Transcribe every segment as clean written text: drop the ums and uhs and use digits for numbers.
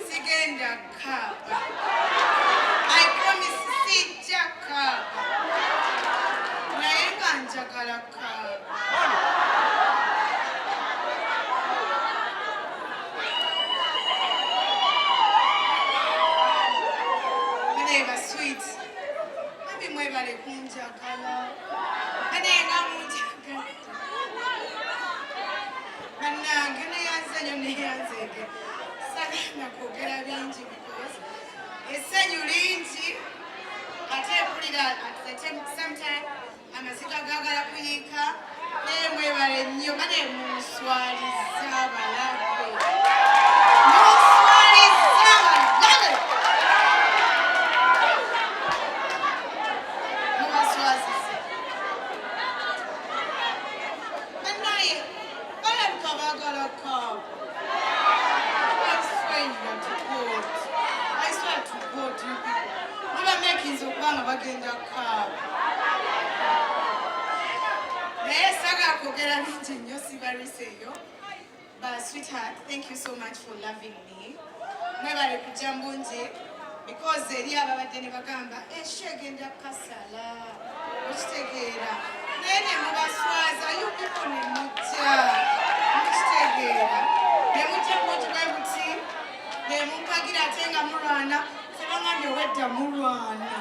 sigenda kaba. I promise sijja kaba. Naye nga njagala kaba. Maneba sweet. Maybe mwebale kunjagala. Manenga munjagala. Bannange neyanze nnyo neyanzege. Sagala kwogera bingi because essanyu lingi ate mpulira at the same time amazika gaagala kuyiika naye mwebale nnyo bane munswaliza abalabe munswaliza abalabe mubaswazize bannaye balabika baagala kaabu. I swear to God, you people. Never make his okubanga bagenda kaba. Naye saga kwogera bingi nnyo sibaliseeyo. But sweetheart, thank you so much for loving me. Mwebale kujja mbungi because eri ababadde ne bagamba egenda kasala. Okitegeera. Naye ne mubaswaza you people ne mujja. Okitegeera. Ne mujja mbungi bwe buti. Mumpagira ate nga mulwana sebangambye wedda mulwana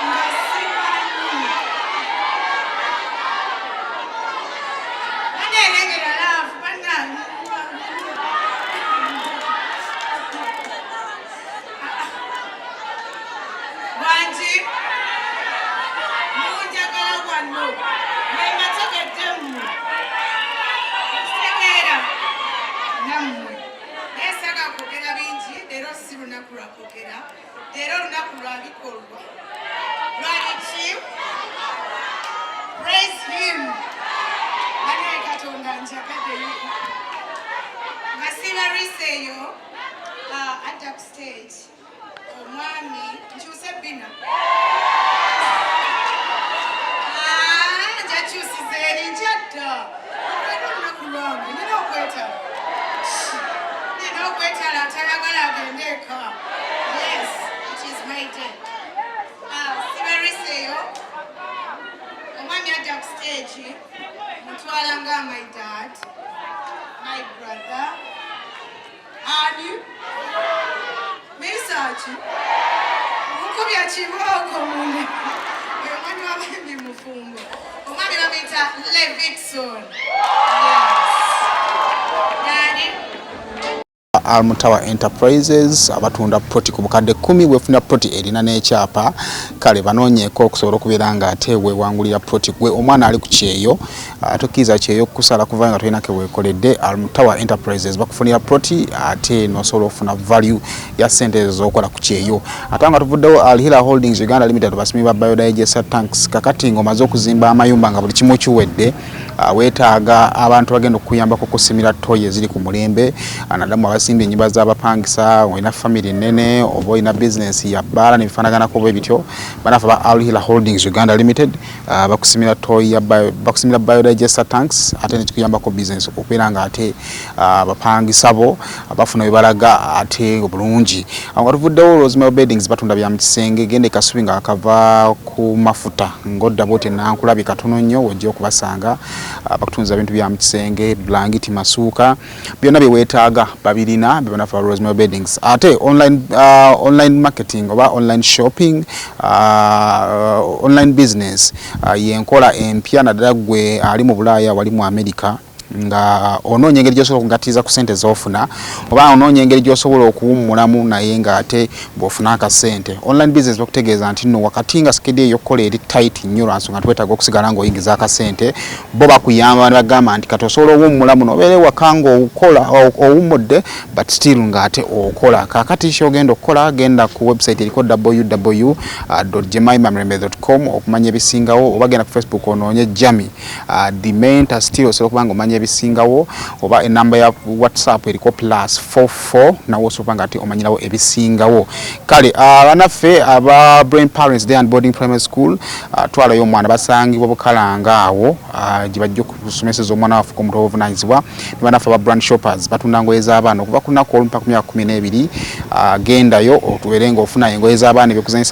nga simanyi banelengera laafu bannange wangi munjagala wano memategeddemu kitegeera nammwe nesaga kwogera bingi leero si lunaku lwa kwogera leero lunaku lwa bikolwa lwaki praise him banaye katonda njagaddeyo nga sibaliseeyo adda ku stage omwami nkyuse bina njakyusiza eri njadda leero lunaku lwange nina okwetaba okwetala atayagala agende eka. Yes, it is my day. Sibaliseeyo omwami adda ku stage mutwala nga my dad, my brother, ani misaki mukubya kibooko mune omwami wabambi mufumbo omwami bamuyita Levikson. Yes. Nani? Almutawa Enterprises abatunda proti ku bukadde 10 wefuna proti erina n'ekyapa kale banoonyeeko okusobola okubeera nga ate weewangulira proti gwe omwana ali ku kyeyo tokkiza kyeyo kusala kuva nga tulina ke weekoledde. Almutawa Enterprises bakufunira proti ate n'osobola okufuna value ya ssente z'okola ku kyeyo. Ate nga tuvuddewo Alhila Holdings Uganda Limited basimi ba biodigester tanks kakati ng'omaze okuzimba amayumba nga buli kimu kiwedde weetaaga abantu bagenda okuyambako kusimira toyi eziri ku mulembe anadamu abasimbye ennyumba z'abapangisa olina family nene oba olina business ya bbala n'ebifaanaganako bwe bityo banafa ba Alhila Holdings Uganda Limited bakusimira toyi bakusimira biodigester tanks ate nekikuyambako business okubeera nga ate abapangisa bo bafuna bibalaga ate obulungi. Awo nga tuvuddewo Rosemary Beddings batunda bya mu kisenge genda ekasubi nga kava ku mafuta ng'odda bw'oti nankulabye katono nnyo wojja okubasanga bakutunza bintu bya mu kisenge blanketi masuuka byonna bye weetaaga babirina bye banafa Rosemary Beddings. Ate online marketing oba online shopping online business yenkola empya naddala gwe ali mu Bulaaya wali mu America nga onoonya engeri gy'osobola okugattiza ku ssente z'ofuna oba onoonya engeri gy'osobola okuwummulamu naye ng'ate bw'ofuna akasente. Online business bakutegeeza nti nno wakati nga sikedi ey'okkola eri tight nnyo lwa nsonga twetaaga okusigala ng'oyingiza akasente bo bakuyamba ne bagamba nti kati osobola owummulamu n'obeera ewaka ng'okola owummudde but still ng'ate okola. Kaakati ky'ogenda okukola genda ku website eriko www.jemaimamrembe.com okumanya ebisingawo oba genda ku Facebook onoonye Jami the mentor still osobola okuba ng'omanya ebisingawo oba enamba ya WhatsApp eriko +44 nawo osobola nga ate omanyirawo ebisingawo. Kale abanaffe aba Brain Parents Day and Boarding Primary School twalayo omwana basangibwa bukalanga awo gye bajja okusomeseza omwana waffe ku mutwe obuvunanyizibwa. Ne banaffe aba brand shoppers batunda ngoye z'abaana okuva ku lunaku olumu mpaka ku myaka 12 gendayo otubeere ng'ofuna engoye z'abaana ebyokuzanyisa